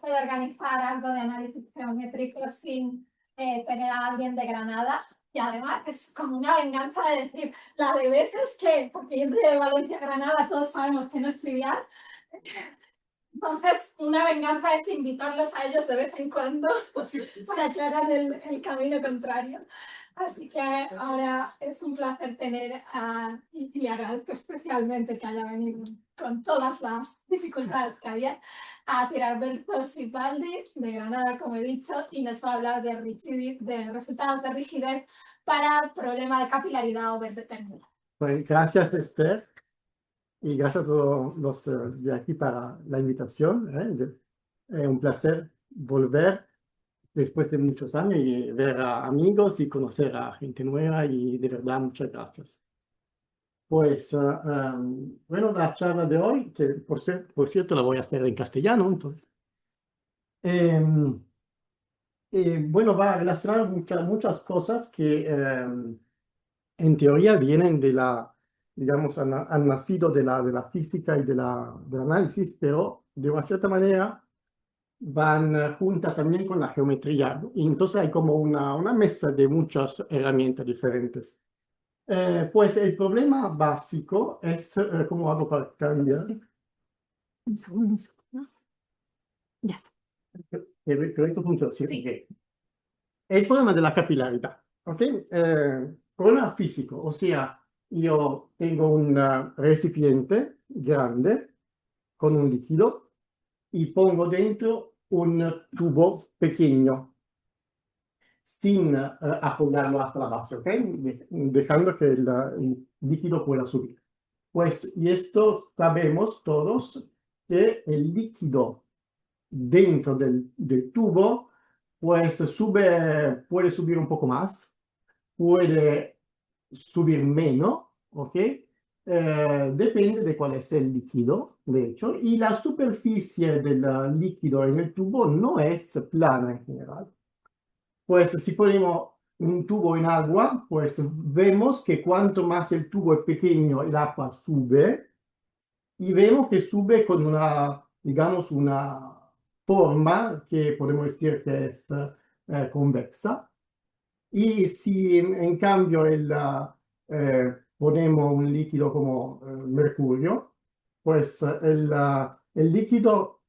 puede organizar algo de análisis geométrico sin tener a alguien de Granada. Y además es como una venganza de decir, la de veces que, porque ir de Valencia a Granada todos sabemos que no es trivial. Entonces, una venganza es invitarlos a ellos de vez en cuando para que hagan el camino contrario. Así que ahora es un placer tener y le agradezco especialmente que haya venido con todas las dificultades que había, a Tiralberto Sipaldi de Granada, como he dicho, y nos va a hablar de resultados de rigidez para problema de capilaridad overdeterminada. Pues gracias, Esther, y gracias a todos los de aquí para la invitación. Un placer volver después de muchos años y ver a amigos y conocer a gente nueva y de verdad muchas gracias. Pues bueno, la charla de hoy, que por cierto la voy a hacer en castellano, entonces. Bueno, va a relacionar muchas cosas que en teoría vienen de digamos, han nacido de la física y del análisis, pero de una cierta manera van juntas también con la geometría. Y entonces hay como una mezcla de muchas herramientas diferentes. Pues el problema básico es, ¿cómo hago para cambiar? Sí. Un segundo. Ya está. Que esto funciona, sí, Sí. ok. El problema de la capilaridad, ¿ok? Problema físico, o sea, yo tengo un recipiente grande con un líquido y pongo dentro un tubo pequeño sin apoyarlo hasta la base, ¿ok? Dejando que el líquido pueda subir. Pues, y esto sabemos todos que el líquido dentro del tubo pues puede subir un poco más, puede subir menos, ¿ok? Depende de cuál es el líquido, de hecho, y la superficie del líquido en el tubo no es plana en general. Pues si ponemos un tubo en agua, pues vemos que cuanto más el tubo es pequeño, el agua sube, y vemos que sube con digamos, una forma que podemos decir que es convexa. Y si en cambio ponemos un líquido como mercurio, pues el líquido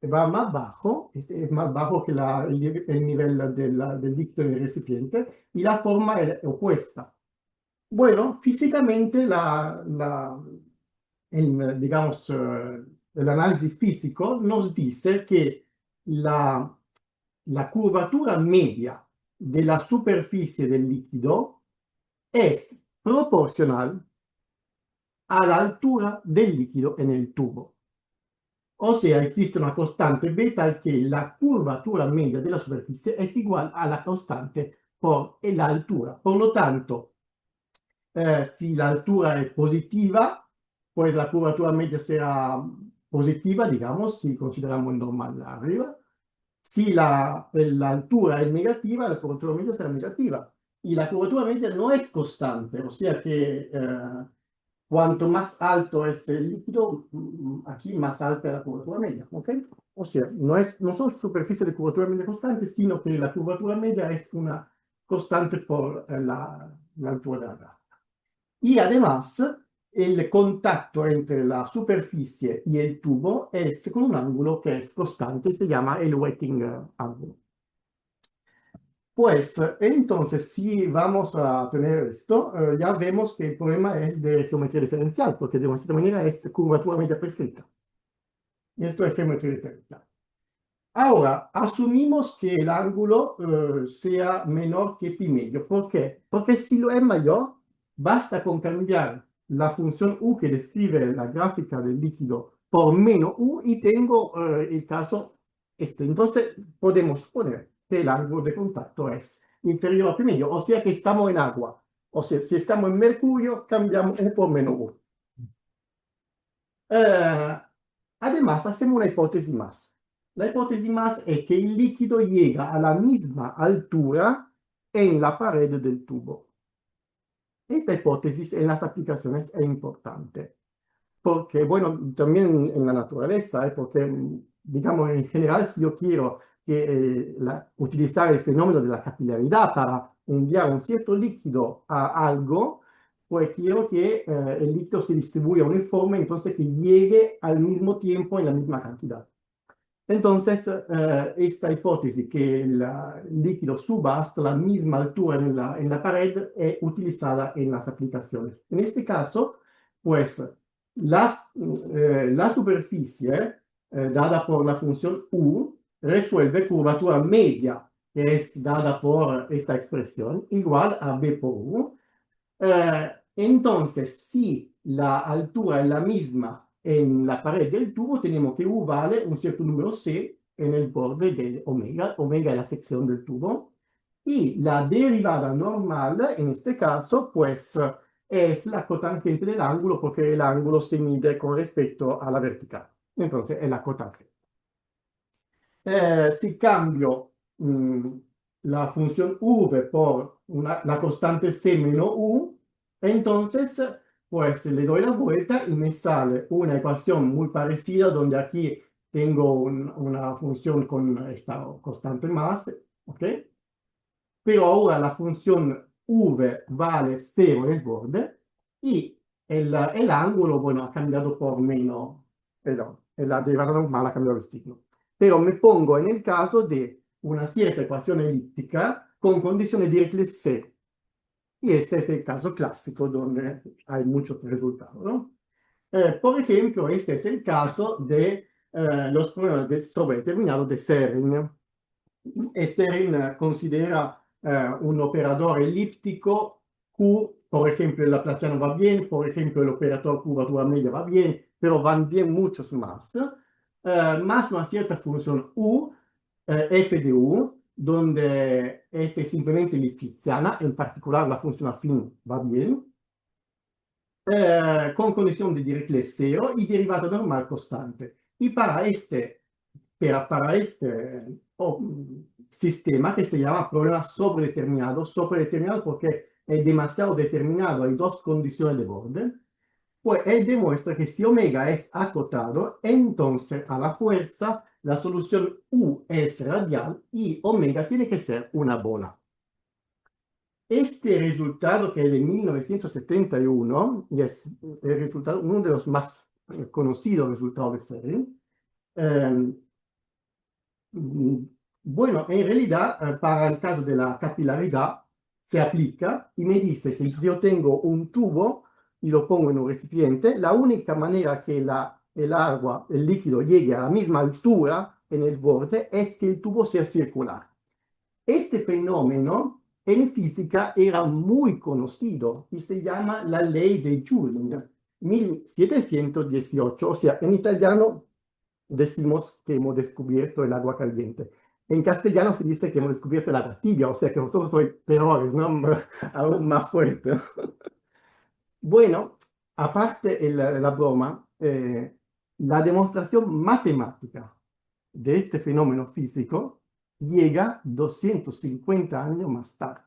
va más bajo, es más bajo que el nivel del líquido en el recipiente, y la forma es opuesta. Bueno, físicamente digamos, el análisis físico nos dice que la curvatura media de la superficie del líquido es proporcional a la altura del líquido en el tubo. O sea, existe una constante B tal que la curvatura media de la superficie es igual a la constante por la altura. Por lo tanto, si la altura es positiva, pues la curvatura media será positiva, digamos, si consideramos el normal arriba. Si la altura es negativa, la curvatura media será negativa. Y la curvatura media no es constante, o sea que cuanto más alto es el líquido, aquí más alta es la curvatura media, ¿ok? O sea, no son superficies de curvatura media constantes, sino que la curvatura media es una constante por la altura de la gráfica. Y además, el contacto entre la superficie y el tubo es con un ángulo que es constante, se llama el wetting ángulo. Pues entonces, si vamos a tener esto, ya vemos que el problema es de geometría diferencial, porque de una cierta manera es curvatura media prescrita. Y esto es geometría diferencial. Ahora, asumimos que el ángulo sea menor que pi medio. ¿Por qué? Porque si lo es mayor, basta con cambiar la función u que describe la gráfica del líquido por menos u y tengo el caso este. Entonces, podemos suponer que el ángulo de contacto es inferior a pi medio, o sea que estamos en agua. O sea, si estamos en mercurio, cambiamos u por menos u. Además, hacemos una hipótesis más. La hipótesis más es que el líquido llega a la misma altura en la pared del tubo. Esta hipótesis en las aplicaciones es importante, porque, bueno, también en la naturaleza, porque digamos, en general, si yo quiero utilizar el fenómeno de la capilaridad para enviar un cierto líquido a algo, pues quiero que el líquido se distribuya uniforme, entonces que llegue al mismo tiempo en la misma cantidad. Entonces, esta hipótesis que el líquido suba hasta la misma altura en la pared es utilizada en las aplicaciones. En este caso, pues la superficie dada por la función U resuelve curvatura media, que es dada por esta expresión, igual a B por U. Entonces, si la altura es la misma en la pared del tubo, tenemos que U vale un cierto número C en el borde de omega. Omega es la sección del tubo. Y la derivada normal, en este caso, pues es la cotangente del ángulo, porque el ángulo se mide con respecto a la vertical. Entonces, es la cotangente. Si cambio la función v por la constante c menos u, entonces pues le doy la vuelta y me sale una ecuación muy parecida donde aquí tengo una función con esta constante más, ¿ok? Pero ahora la función v vale 0 en el borde y el ángulo, bueno, ha cambiado por menos, perdón, la derivada normal ha cambiado el signo. Pero me pongo en el caso de una cierta ecuación elíptica con condiciones Dirichlet C. Y este es el caso clásico donde hay muchos resultados, ¿no? Por ejemplo, este es el caso de los problemas de sobredeterminado de Serrin. Serrin considera un operador elíptico Q, por ejemplo, el laplaciano va bien, por ejemplo, el operador curvatura media va bien, pero van bien muchos más. Más una cierta función U, f de U, donde f es simplemente lipschitziana, en particular la función afín va bien, con condición de Dirichlet 0 y derivada normal constante. Y para este sistema que se llama problema sobredeterminado porque es demasiado determinado, hay dos condiciones de borde, pues él demuestra que si omega es acotado, entonces a la fuerza la solución U es radial y omega tiene que ser una bola. Este resultado, que es de 1971, y es el resultado, uno de los más conocidos resultados de Serrin, bueno, en realidad, para el caso de la capilaridad, se aplica y me dice que si yo tengo un tubo y lo pongo en un recipiente, la única manera que el agua, el líquido, llegue a la misma altura en el borde es que el tubo sea circular. Este fenómeno en física era muy conocido y se llama la ley de Joule, 1718, o sea, en italiano decimos que hemos descubierto el agua caliente. En castellano se dice que hemos descubierto el agua tibia, o sea que vosotros sois peores, ¿no? Aún más fuerte. Bueno, aparte la broma, la demostración matemática de este fenómeno físico llega 250 años más tarde.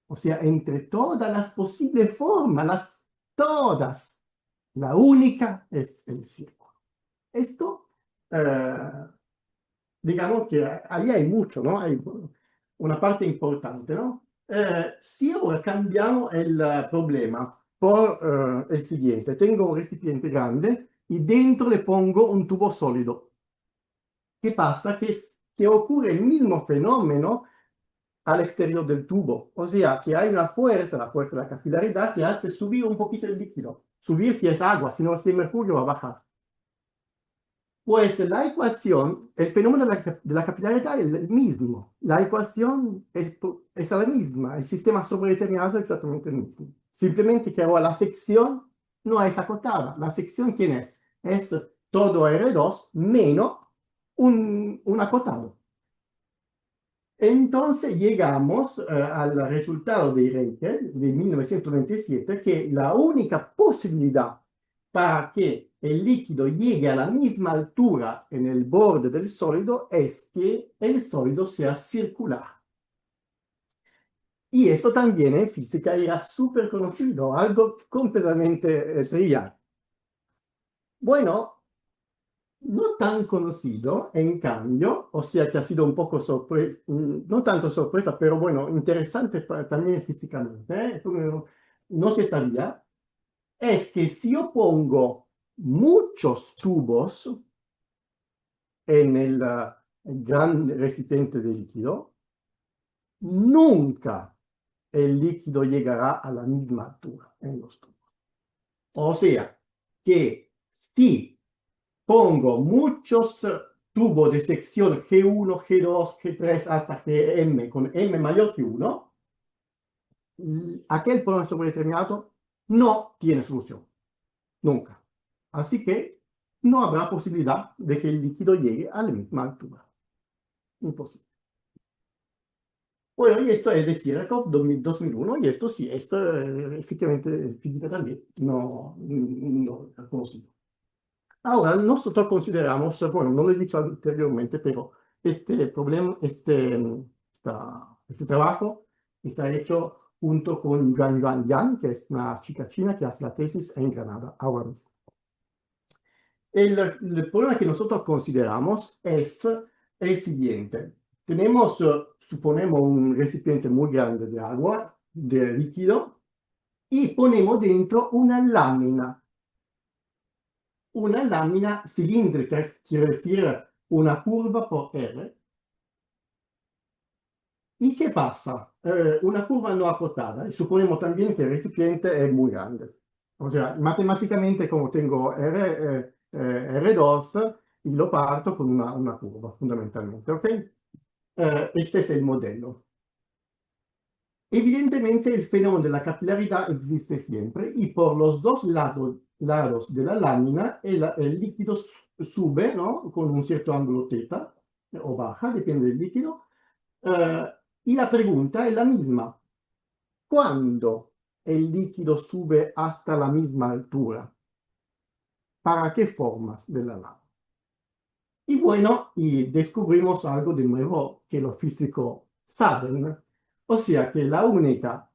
O sea, entre todas las posibles formas, todas, la única es el círculo. Esto, digamos que ahí hay mucho, ¿no? Hay una parte importante, ¿no? Si ahora cambiamos el problema por el siguiente, tengo un recipiente grande y dentro le pongo un tubo sólido. ¿Qué pasa? Que ocurre el mismo fenómeno al exterior del tubo. O sea, que hay una fuerza, la fuerza de la capilaridad, que hace subir un poquito el líquido. Subir si es agua, si no es de mercurio va a bajar. Pues la ecuación, el fenómeno de la capilaridad es el mismo. La ecuación es la misma. El sistema sobredeterminado es exactamente el mismo. Simplemente que ahora la sección no es acotada. La sección, ¿quién es? Es todo R2 menos un acotado. Entonces llegamos al resultado de Reichel de 1927, que la única posibilidad para que el líquido llegue a la misma altura en el borde del sólido es que el sólido sea circular. Y esto también en física era súper conocido, algo completamente trivial. Bueno, no no tan conocido, en cambio, o sea que ha sido un poco sorpresa, no tanto sorpresa, pero bueno, interesante también físicamente, no se sabía, es que si yo pongo muchos tubos en el gran recipiente de líquido, nunca el líquido llegará a la misma altura en los tubos. O sea, que si pongo muchos tubos de sección G1, G2, G3 hasta Gm con m mayor que 1, aquel problema sobredeterminado no tiene solución, nunca. Así que no habrá posibilidad de que el líquido llegue a la misma altura. Imposible. Bueno, y esto es de Sierrakov 2001, y esto sí, esto efectivamente física también, no conocido. Ahora, nosotros consideramos, bueno, no lo he dicho anteriormente, pero este problema, este trabajo está hecho junto con Yuan Yan, que es una chica china que hace la tesis en Granada ahora mismo. El problema que nosotros consideramos es el siguiente. Tenemos, suponemos, un recipiente muy grande de agua, de líquido, y ponemos dentro una lámina cilíndrica, quiere decir una curva por R. ¿Y qué pasa? Una curva no acotada, y suponemos también que el recipiente es muy grande. O sea, matemáticamente, como tengo R2, y lo parto con una curva, fundamentalmente, ¿ok? Este es el modelo. Evidentemente, el fenómeno de la capilaridad existe siempre, y por los dos lados de la lámina, el líquido sube, ¿no? Con un cierto ángulo θ, o baja, depende del líquido. Y la pregunta es la misma. ¿Cuándo el líquido sube hasta la misma altura? ¿Para qué formas de la lámina? Y bueno, y descubrimos algo de nuevo que los físicos saben, o sea que la única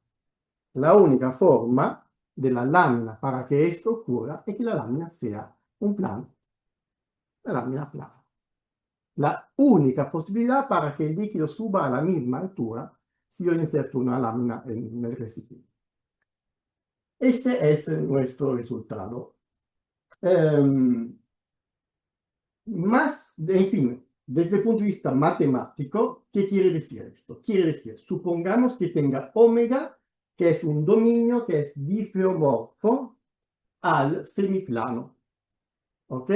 forma de la lámina para que esto ocurra es que la lámina sea un plano, la lámina plana. La única posibilidad para que el líquido suba a la misma altura si yo inserto una lámina en el recipiente. Este es nuestro resultado. En fin, desde el punto de vista matemático, ¿qué quiere decir esto? Quiere decir, supongamos que tenga omega, que es un dominio que es difeomorfo al semiplano. ¿Ok?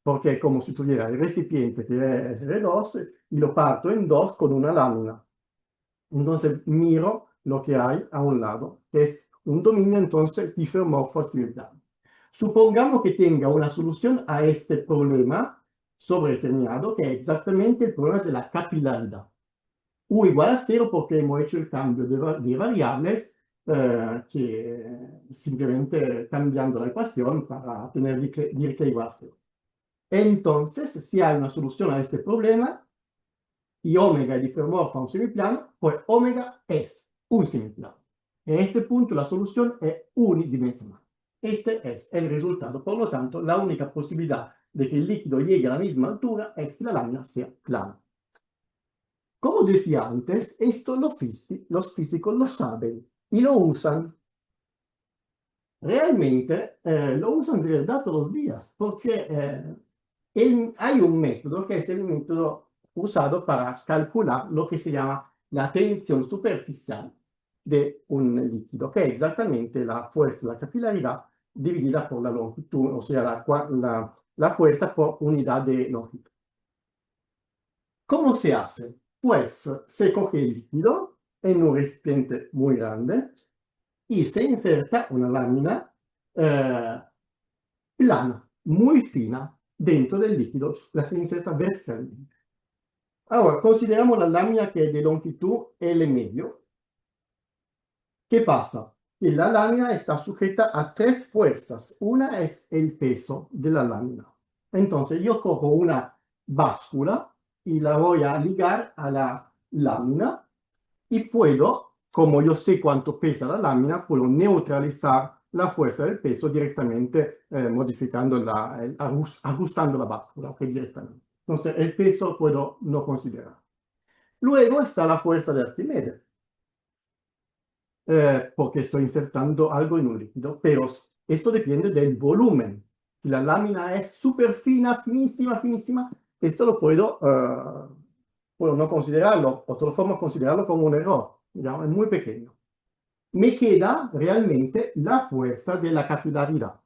Porque es como si tuviera el recipiente que es R2 y lo parto en dos con una lámina. Entonces miro lo que hay a un lado, que es un dominio entonces difeomorfo al semiplano. Supongamos que tenga una solución a este problema sobredeterminado, que es exactamente el problema de la capilaridad. U igual a 0 porque hemos hecho el cambio de variables, que simplemente cambiando la ecuación para decir que igual a 0. Entonces, si hay una solución a este problema, y omega es difeomorfo a un semiplano, pues omega es un semiplano. En este punto la solución es unidimensional. Este es el resultado. Por lo tanto, la única posibilidad de que el líquido llegue a la misma altura es que la lámina sea plana. Como decía antes, esto los físicos lo saben y lo usan. Realmente lo usan de verdad todos los días, porque hay un método que es el método usado para calcular lo que se llama la tensión superficial de un líquido, que es exactamente la fuerza de la capilaridad dividida por la longitud, o sea, la fuerza por unidad de longitud. ¿Cómo se hace? Pues se coge el líquido en un recipiente muy grande y se inserta una lámina plana, muy fina, dentro del líquido, la se inserta verticalmente. Ahora, consideramos la lámina que es de longitud L medio. ¿Qué pasa? Que la lámina está sujeta a tres fuerzas. Una es el peso de la lámina. Entonces, yo cojo una báscula y la voy a ligar a la lámina y puedo, como yo sé cuánto pesa la lámina, puedo neutralizar la fuerza del peso directamente modificando ajustando la báscula, ok, directamente. Entonces, el peso puedo no considerar. Luego está la fuerza de Arquímedes, porque estoy insertando algo en un líquido, pero esto depende del volumen. Si la lámina es súper fina, finísima, finísima, esto lo puedo no considerarlo, otra forma considerarlo como un error, digamos, es muy pequeño. Me queda realmente la fuerza de la capilaridad,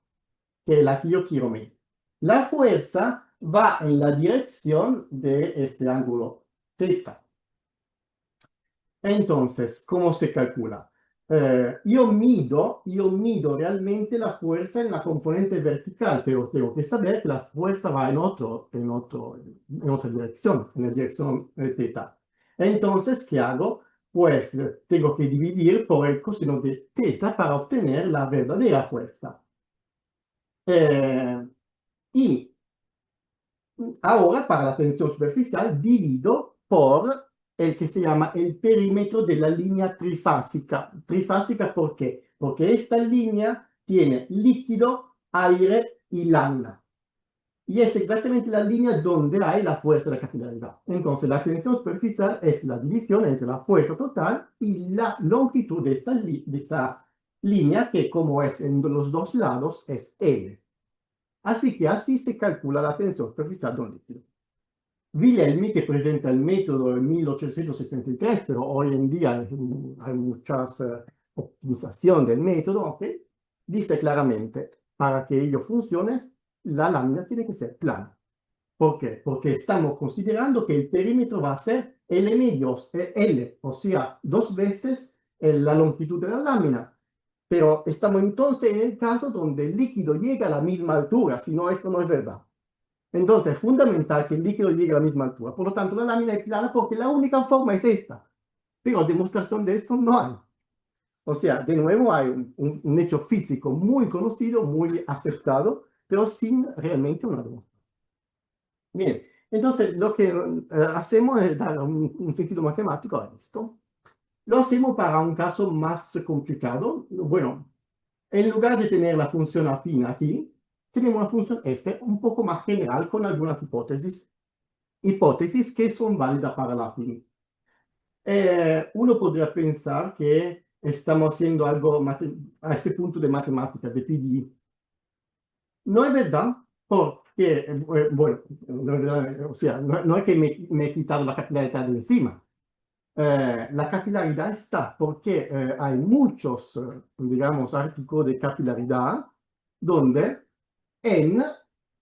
que es la que yo quiero medir. La fuerza va en la dirección de este ángulo θ. Entonces, ¿cómo se calcula? Yo mido realmente la fuerza en la componente vertical, pero tengo que saber que la fuerza va en otra dirección, en la dirección θ. Entonces, ¿qué hago? Pues tengo que dividir por el coseno de θ para obtener la verdadera fuerza. Y ahora, para la tensión superficial, divido por el que se llama el perímetro de la línea trifásica. Trifásica, ¿por qué? Porque esta línea tiene líquido, aire y lámina. Y es exactamente la línea donde hay la fuerza de la capilaridad. Entonces, la tensión superficial es la división entre la fuerza total y la longitud de esta línea, que como es en los dos lados, es L. Así que así se calcula la tensión superficial de un líquido. Wilhelmy, que presenta el método en 1873, pero hoy en día hay muchas optimización del método, ¿ok? Dice claramente, para que ello funcione, la lámina tiene que ser plana. ¿Por qué? Porque estamos considerando que el perímetro va a ser L medios, L, o sea, 2 veces la longitud de la lámina. Pero estamos entonces en el caso donde el líquido llega a la misma altura, si no, esto no es verdad. Entonces es fundamental que el líquido llegue a la misma altura. Por lo tanto, la lámina es plana porque la única forma es esta. Pero demostración de esto no hay. O sea, de nuevo hay un hecho físico muy conocido, muy aceptado, pero sin realmente una demostración. Bien, entonces lo que hacemos es dar un sentido matemático a esto. Lo hacemos para un caso más complicado. Bueno, en lugar de tener la función afín aquí, tenemos una función f un poco más general con algunas hipótesis que son válidas para la afín. Uno podría pensar que estamos haciendo algo a este punto de matemática, de PDE. No es verdad, porque, bueno, no es verdad, o sea, no es que me he quitado la capilaridad de encima. La capilaridad está porque hay muchos, digamos, artículos de capilaridad donde en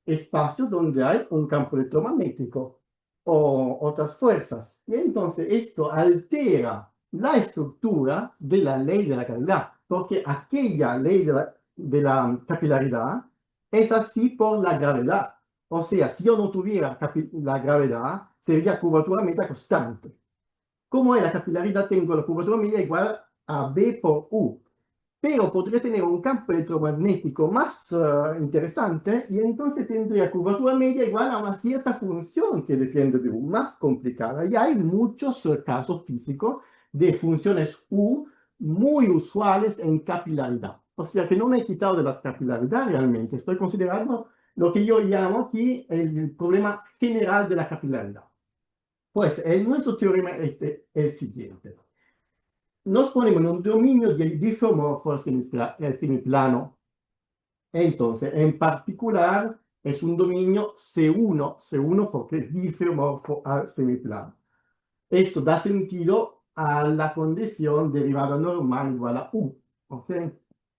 espacios donde hay un campo electromagnético o otras fuerzas. Y entonces esto altera la estructura de la ley de la gravedad, porque aquella ley de la capilaridad es así por la gravedad. O sea, si yo no tuviera la gravedad, sería curvatura media constante. Como es la capilaridad, tengo la curvatura media igual a B por U. Pero podría tener un campo electromagnético más interesante y entonces tendría curvatura media igual a una cierta función que depende de U, más complicada. Y hay muchos casos físicos de funciones U muy usuales en capilaridad. O sea que no me he quitado de la capilaridad realmente, estoy considerando lo que yo llamo aquí el problema general de la capilaridad. Pues nuestro teorema es el siguiente. Nos ponemos en un dominio del difeomorfo semiplano. Entonces, en particular, es un dominio C1 porque es difeomorfo al semiplano. Esto da sentido a la condición derivada normal igual a U, ¿ok?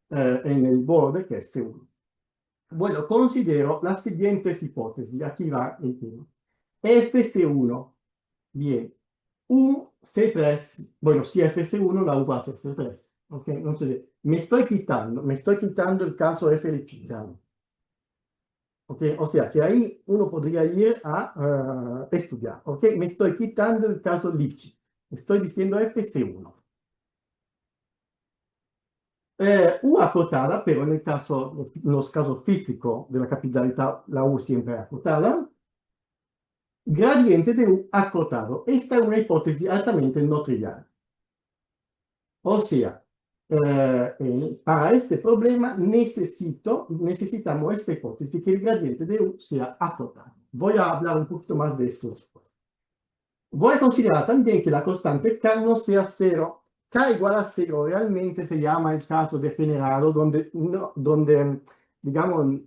En el borde que es C1. Bueno, considero las siguientes hipótesis. Aquí va el tema. FC1. Bien, U C3, bueno, si FC1 la U va a ser C3, ¿ok? Entonces, me estoy quitando el caso F lipschitziano, ¿ok? O sea, que ahí uno podría ir a estudiar, ¿ok? Me estoy quitando el caso Lipschitz, estoy diciendo FC1. U acotada, pero en los casos físicos de la capilaridad, la U siempre es acotada. Gradiente de U acotado. Esta es una hipótesis altamente no trivial. O sea, Para este problema necesitamos esta hipótesis que el gradiente de U sea acotado. Voy a hablar un poquito más de esto después. Voy a considerar también que la constante K no sea cero. K igual a cero realmente se llama el caso degenerado donde digamos,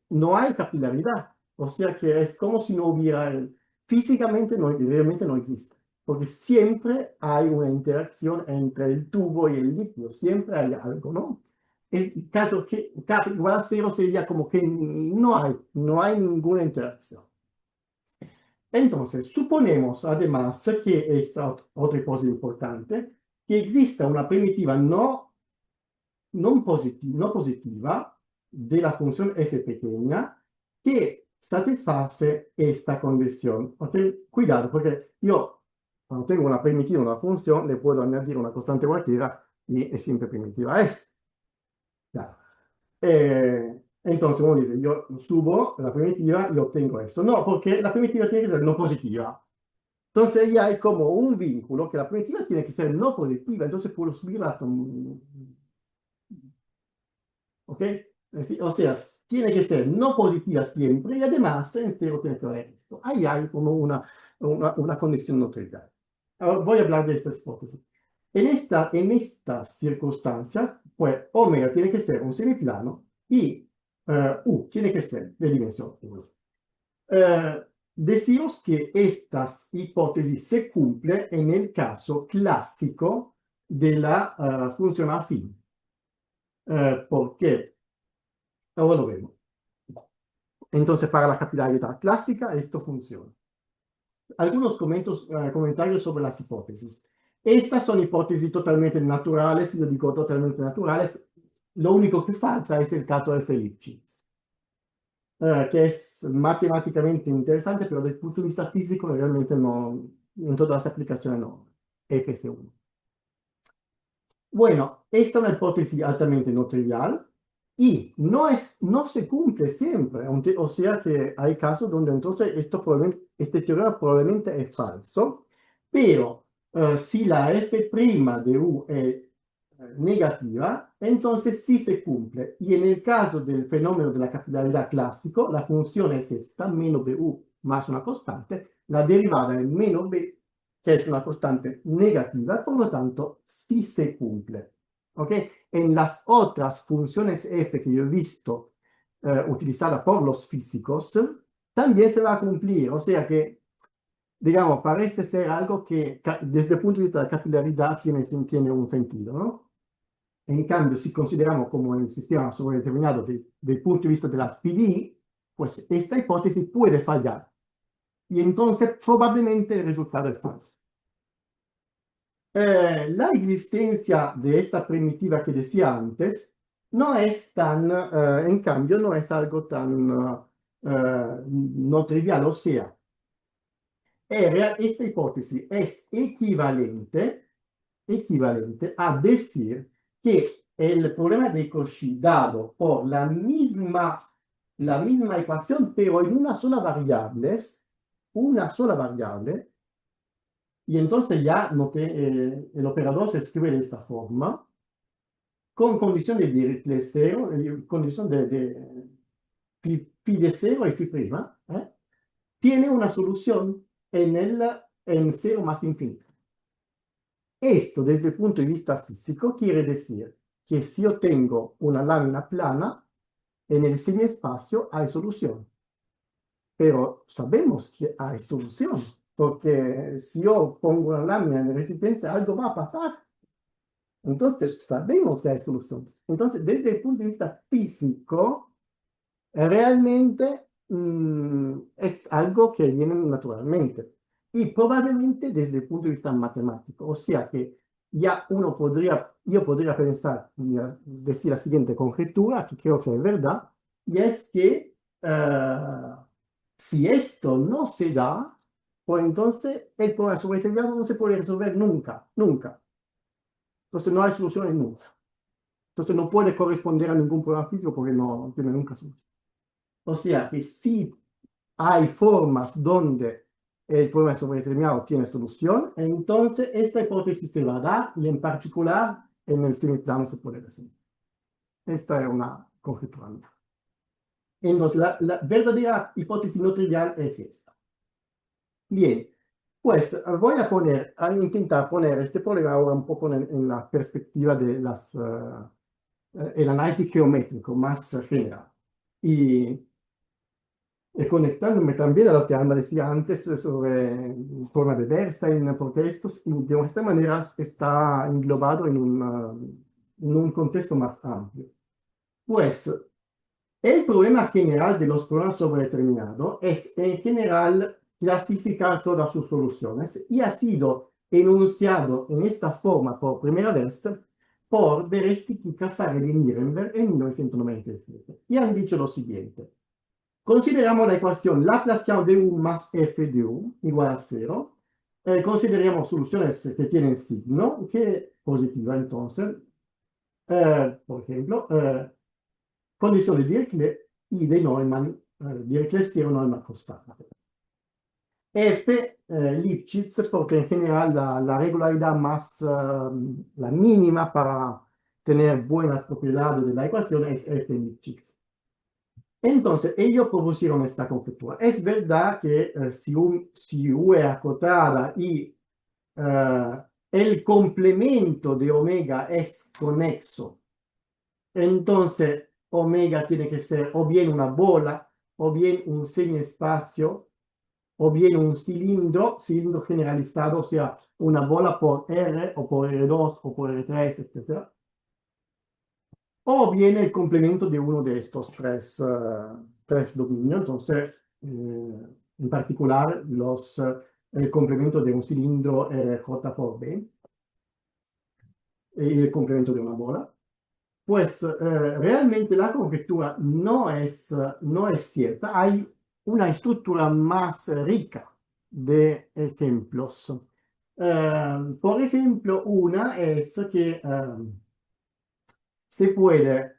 no hay capilaridad. O sea que es como si no hubiera, físicamente realmente no existe. Porque siempre hay una interacción entre el tubo y el líquido, siempre hay algo, ¿no? El caso que K igual a cero sería como que no hay ninguna interacción. Entonces, suponemos además que esta otra hipótesis importante, que exista una primitiva no positiva de la función f pequeña que satisface esta condición. ¿Ok? Cuidado, porque yo cuando tengo una primitiva en una función le puedo añadir una constante cualquiera y es siempre primitiva S. Claro. Entonces, como dice, yo subo la primitiva y obtengo esto. No, porque la primitiva tiene que ser no positiva. Entonces ya hay como un vínculo que la primitiva tiene que ser no positiva, entonces puedo subirla. ¿Ok? O sea, tiene que ser no positiva siempre y además entero tiene que haber esto. Ahí hay como una condición no trivial. Ahora voy a hablar de esta hipótesis. En esta circunstancia, pues omega tiene que ser un semiplano y U tiene que ser de dimensión 1. Decimos que estas hipótesis se cumplen en el caso clásico de la función afín. ¿Por qué? Ahora lo vemos. Entonces, para la capilaridad clásica, esto funciona. Algunos comentarios sobre las hipótesis. Estas son hipótesis totalmente naturales, y yo digo totalmente naturales. Lo único que falta es el caso de Lipschitz, que es matemáticamente interesante, pero desde el punto de vista físico realmente no, en todas las aplicaciones no, FS1. Bueno, esta es una hipótesis altamente no trivial y no se cumple siempre, o sea que hay casos donde entonces este teorema probablemente es falso, pero si la f' de U es negativa, entonces sí se cumple. Y en el caso del fenómeno de la capilaridad clásico, la función es esta, menos BU más una constante, la derivada es menos B, que es una constante negativa, por lo tanto, sí se cumple. ¿Ok? En las otras funciones f que yo he visto utilizadas por los físicos, también se va a cumplir. O sea que, digamos, parece ser algo que desde el punto de vista de la capilaridad tiene un sentido, ¿no? En cambio, si consideramos como el sistema sobredeterminado desde el punto de vista de las PDE, pues esta hipótesis puede fallar. Y entonces probablemente el resultado es falso. La existencia de esta primitiva que decía antes no es tan, en cambio, no es algo tan no trivial. O sea, esta hipótesis es equivalente a decir que el problema de Cauchy dado por la misma ecuación, pero en una sola variable, y entonces ya el operador se escribe de esta forma, con condición de Dirichlet cero, condición de phi de cero y phi prima, tiene una solución en cero más infinito. Esto, desde el punto de vista físico, quiere decir que si yo tengo una lámina plana, en el semiespacio hay solución. Pero sabemos que hay solución, porque si yo pongo una lámina en el recipiente, algo va a pasar. Entonces, sabemos que hay solución. Entonces, desde el punto de vista físico, realmente es algo que viene naturalmente. Y probablemente desde el punto de vista matemático. O sea que ya yo podría pensar, decir la siguiente conjetura, que creo que es verdad, y es que si esto no se da, pues entonces el problema sobredeterminado no se puede resolver nunca, nunca. Entonces no hay soluciones nunca. Entonces no puede corresponder a ningún problema físico porque no tiene nunca solución. O sea que sí hay formas donde el problema sobredeterminado tiene solución, entonces esta hipótesis se va a dar y en particular en el semiplano se puede resolver. Esta es una conjetura mía. Entonces, la verdadera hipótesis no trivial es esta. Bien, pues voy a intentar poner este problema ahora un poco en la perspectiva de el análisis geométrico más general. Y conectándome también a lo que Ana decía antes sobre el problema de Bernstein, porque esto de esta manera está englobado en un contexto más amplio. Pues el problema general de los problemas sobredeterminados es en general clasificar todas sus soluciones y ha sido enunciado en esta forma por primera vez por Beresty, Caffarelli y Nirenberg en 1997. Y han dicho lo siguiente. Consideramos la ecuación Laplaciana de U más f de U igual a 0. Consideramos soluciones que tienen signo, que es positiva entonces. Por ejemplo, condición de Dirichlet y de Neumann, Dirichlet cero, Neumann constante. F, Lipschitz, porque en general la regularidad más, la mínima para tener buenas propiedades de la ecuación es F Lipschitz. Entonces, ellos propusieron esta conjetura. Es verdad que si U es acotada y el complemento de omega es conexo, entonces omega tiene que ser o bien una bola, o bien un semiespacio, o bien un cilindro generalizado, o sea, una bola por R, o por R2, o por R3, etc. O bien el complemento de uno de estos tres dominios. Entonces, en particular, el complemento de un cilindro RJ por B y el complemento de una bola. Pues realmente la conjetura no es cierta. Hay una estructura más rica de ejemplos. Por ejemplo, una es que se puede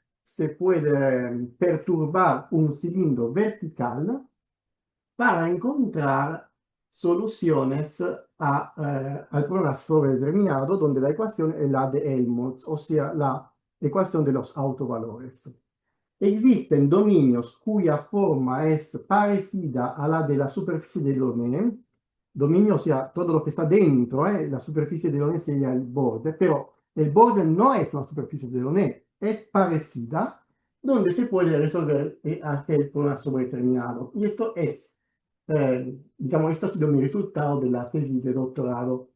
perturbar un cilindro vertical para encontrar soluciones al problema sobredeterminado, donde la ecuación es la de Helmholtz, o sea, la ecuación de los autovalores. Existen dominios cuya forma es parecida a la de la superficie de Delaunay. Dominio, o sea, todo lo que está dentro, la superficie de Delaunay sería el borde, pero el borde no es la superficie de Delaunay, es parecida, donde se puede resolver aquel problema sobredeterminado. Y esto es, digamos, esto ha sido mi resultado de la tesis de doctorado.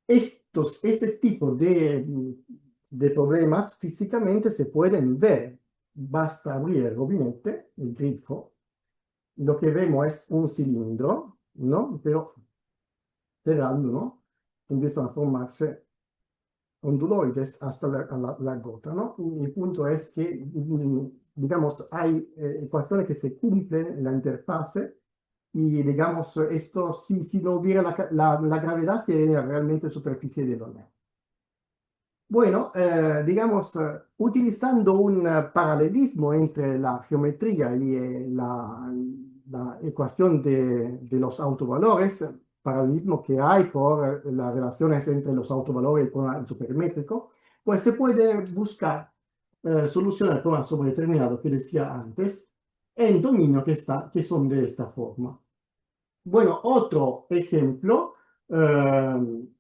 Este tipo de problemas físicamente se pueden ver. Basta abrir el gabinete, el grifo. Lo que vemos es un cilindro, ¿no? Pero cerrando, ¿no? Empiezan a formarse onduloides hasta la gota, ¿no? Y el punto es que, digamos, hay ecuaciones que se cumplen en la interfase y, digamos, esto, si no hubiera la gravedad, sería realmente superficie de Delaunay. Bueno, digamos, utilizando un paralelismo entre la geometría y la ecuación de los autovalores, paralelismo que hay por las relaciones entre los autovalores y el supermétrico, pues se puede buscar soluciones al problema sobredeterminado que decía antes en dominios que son de esta forma. Bueno, otro ejemplo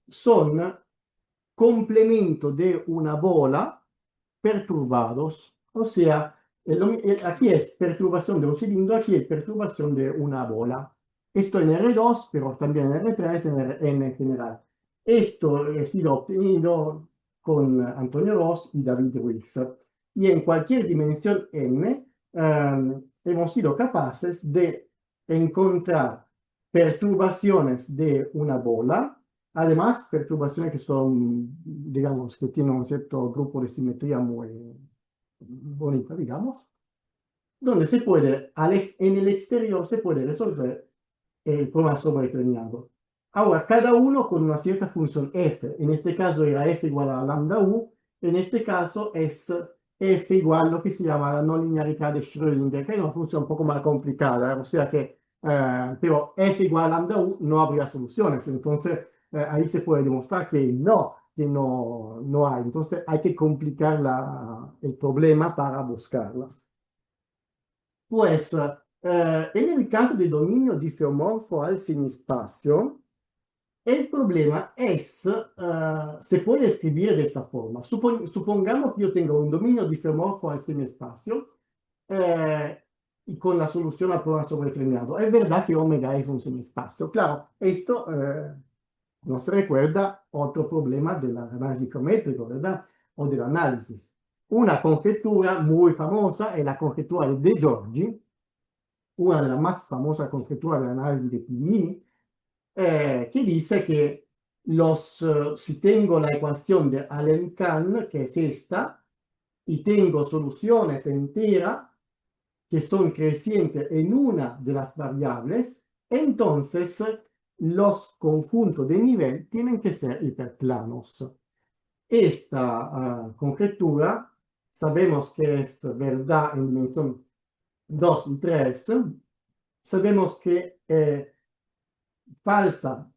son complemento de una bola perturbados, o sea, aquí es perturbación de un cilindro, aquí es perturbación de una bola. Esto en R2, pero también en R3, en Rn en general. Esto ha sido obtenido con Antonio Ross y David Ruiz. Y en cualquier dimensión n, hemos sido capaces de encontrar perturbaciones de una bola. Además, perturbaciones que son, digamos, que tienen un cierto grupo de simetría muy bonita, digamos, donde se puede, en el exterior se puede resolver el problema sobredeterminado. Ahora, cada uno con una cierta función f. En este caso era f igual a lambda u, en este caso es f igual a lo que se llama la no linearidad de Schrödinger, que es una función un poco más complicada, o sea que, pero f igual a lambda u no habría soluciones, entonces ahí se puede demostrar que no, que no hay. Entonces hay que complicar el problema para buscarlas. Pues en el caso del dominio diffeomorfo al semiespacio, el problema es, se puede escribir de esta forma. Supongamos que yo tengo un dominio diffeomorfo al semiespacio y con la solución al problema sobredeterminado. Es verdad que omega es un semiespacio. Claro, esto nos recuerda otro problema del análisis geométrico, ¿verdad? O del análisis. Una conjetura muy famosa es la conjetura de De Giorgi, una de las más famosas conjeturas del análisis de PDE, que dice que si tengo la ecuación de Allen-Cahn, que es esta, y tengo soluciones enteras que son crecientes en una de las variables, entonces los conjuntos de nivel tienen que ser hiperplanos. Esta conjetura sabemos que es verdad en dimensión 2 y 3, sabemos que es falsa,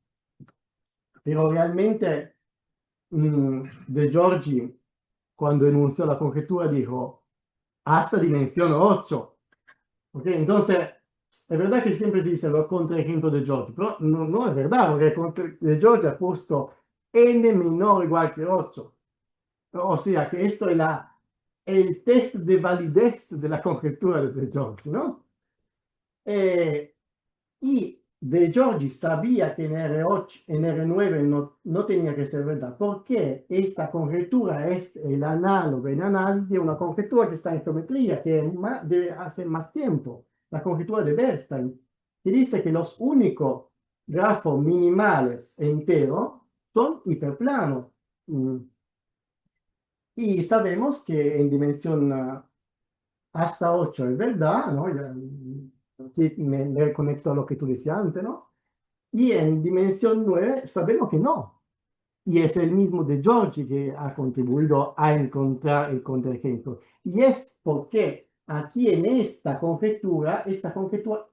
pero realmente De Giorgi, cuando enunció la conjetura, dijo hasta dimensión 8. ¿Okay? Entonces, es verdad que siempre se dice lo contraejemplo de Giorgi, pero no es verdad, porque De Giorgi ha puesto n menor o igual que 8. O sea, que esto es el test de validez de la conjetura de Giorgi, ¿no? Y De Giorgi sabía que en R8, en R9 no tenía que ser verdad, porque esta conjetura es el análogo en análisis de una conjetura que está en geometría, que de hace más tiempo, la conjetura de Bernstein, que dice que los únicos grafos minimales enteros son hiperplanos. Y sabemos que en dimensión hasta 8 es verdad, ¿no? Aquí me conecto a lo que tú decías antes, ¿no? Y en dimensión 9 sabemos que no. Y es el mismo De Giorgi que ha contribuido a encontrar el contraejemplo. Y es porque aquí en esta conjetura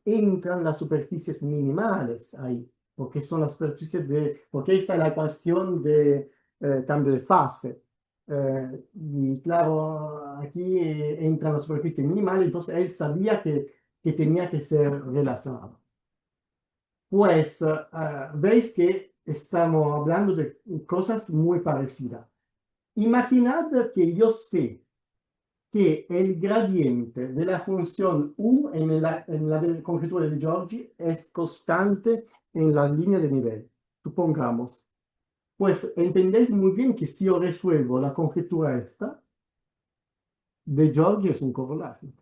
entran las superficies minimales ahí, porque son las superficies porque esta es la ecuación de cambio de fase. Y claro, aquí entran las superficies minimales, entonces él sabía que tenía que ser relacionado. Pues veis que estamos hablando de cosas muy parecidas. Imaginad que yo sé que el gradiente de la función u en la conjetura de Giorgi es constante en la línea de nivel. Supongamos. Pues entendéis muy bien que si yo resuelvo la conjetura esta, De Giorgi es un corolario.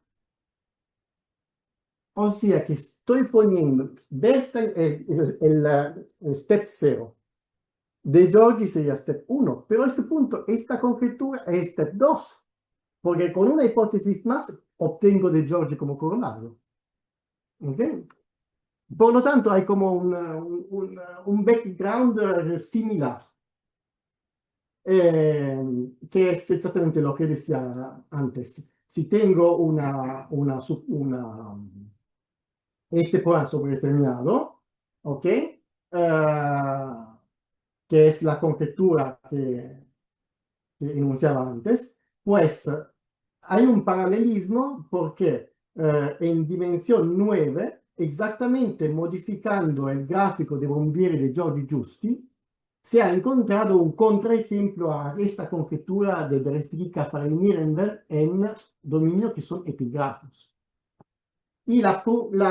O sea que estoy poniendo el step 0. De Giorgi sería step 1, pero a este punto esta conjetura es step 2, porque con una hipótesis más obtengo De Giorgi como corolario. ¿Okay? Por lo tanto, hay como un background similar, que es exactamente lo que decía antes. Si tengo este problema sobredeterminado, ¿ok? Que es la conjetura que enunciaba antes, pues hay un paralelismo porque en dimensión 9, exactamente modificando el gráfico de Bombieri de Giorgi Giusti, se ha encontrado un contraejemplo a esta conjetura de Drestica Frey-Nirenberg en dominios que son epígrafos. Y la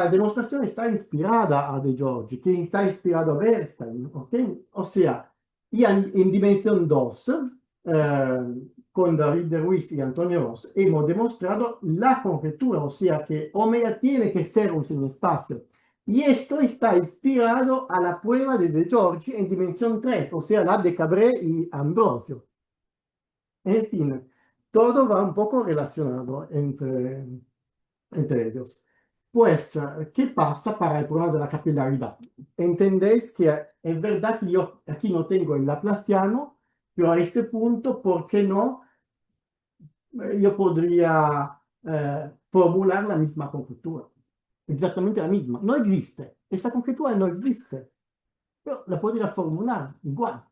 demostración está inspirada a De Giorgi, que está inspirado a Bernstein, ¿ok? O sea, y en dimensión 2, con David de Ruiz y Antonio Ross, hemos demostrado la conjetura, o sea que omega tiene que ser un semiespacio. Y esto está inspirado a la prueba de Giorgi en dimensión 3, o sea, la de Cabré y Ambrosio. En fin, todo va un poco relacionado entre ellos. Pues, ¿qué pasa para el problema de la capilaridad? Entendéis que es verdad que yo aquí no tengo el laplaciano, pero a este punto, ¿por qué no? Yo podría formular la misma conjetura, exactamente la misma. No existe, esta conjetura no existe, pero la podría formular igual.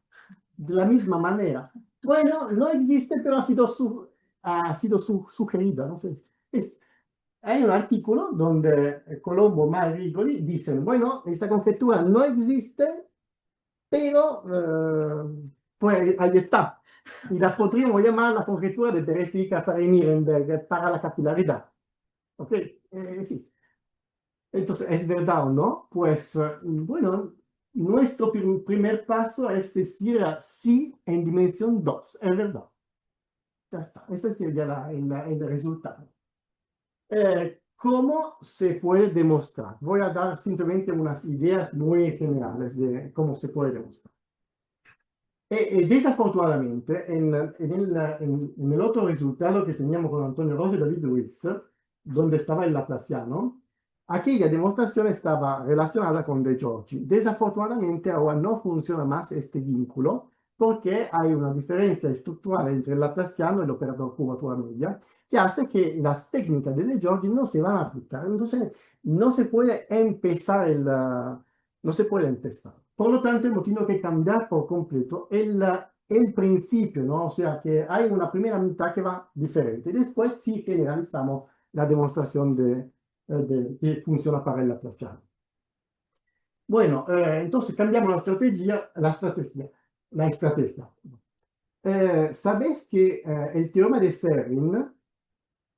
de la misma manera. Bueno, no existe, pero ha sido sugerido. ¿No? Hay un artículo donde Colombo, Mar y Rigoli dicen, bueno, esta conjetura no existe, pero pues ahí está. Y la podríamos llamar la conjetura de Beresford-Nirenberg para la capilaridad. ¿Ok? Sí. Entonces, ¿es verdad o no? Pues, bueno, nuestro primer paso es decir sí en dimensión 2, es verdad. Ya está, ese sería el resultado. ¿Cómo se puede demostrar? Voy a dar simplemente unas ideas muy generales de cómo se puede demostrar. Desafortunadamente, en el otro resultado que teníamos con Antonio Rossi y David Luiz, donde estaba el laplaciano, aquella demostración estaba relacionada con De Giorgi. Desafortunadamente, ahora no funciona más este vínculo porque hay una diferencia estructural entre el laplaciano y el operador curvatura media que hace que las técnicas de De Giorgi no se van a aplicar. Entonces, no se puede empezar no se puede empezar. Por lo tanto, hemos tenido que cambiar por completo el principio, ¿no? O sea, que hay una primera mitad que va diferente. Después sí generalizamos la demostración que funciona para el laplaciano. Bueno, entonces cambiamos la estrategia. ¿Sabes que el teorema de Serrin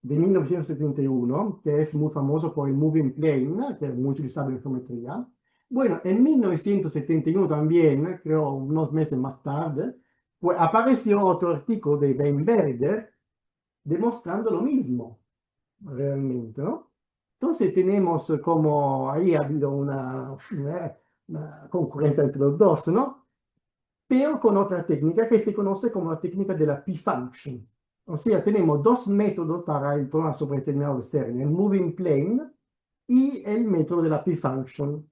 de 1971, que es muy famoso por el moving plane, que es muy utilizado en geometría? Bueno, en 1971 también, creo unos meses más tarde, pues apareció otro artículo de Weinberger demostrando lo mismo, realmente, ¿no? Entonces tenemos como ahí ha habido una concurrencia entre los dos, ¿no? Pero con otra técnica que se conoce como la técnica de la P-function. O sea, tenemos dos métodos para el problema sobredeterminado de Serrin, el moving plane y el método de la P-function.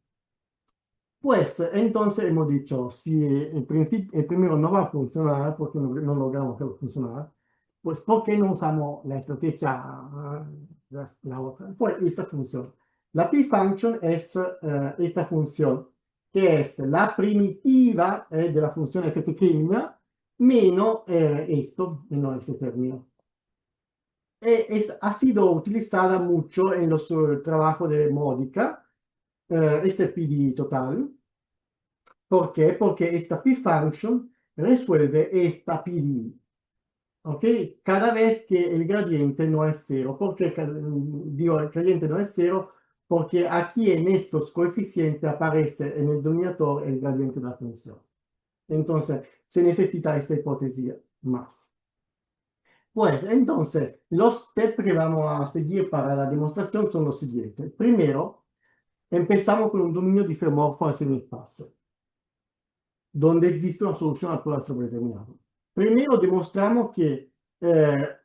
Pues entonces hemos dicho, si el primero no va a funcionar, porque no logramos que funcionara, pues ¿por qué no usamos la estrategia, la otra? Pues esta función. La P-function es esta función, que es la primitiva de la función f' menos esto, menos este término. Ha sido utilizada mucho en los trabajos de Modica, este PD total. ¿Por qué? Porque esta P-function resuelve esta PD. ¿Ok? Cada vez que el gradiente no es cero. ¿Por qué digo el gradiente no es cero? Porque aquí en estos coeficientes aparece en el denominador el gradiente de la función. Entonces, se necesita esta hipótesis más. Pues entonces, los steps que vamos a seguir para la demostración son los siguientes. Primero, empezamos con un dominio diffeomorfo al semiespacio, donde existe una solución al problema sobredeterminado. Primero demostramos que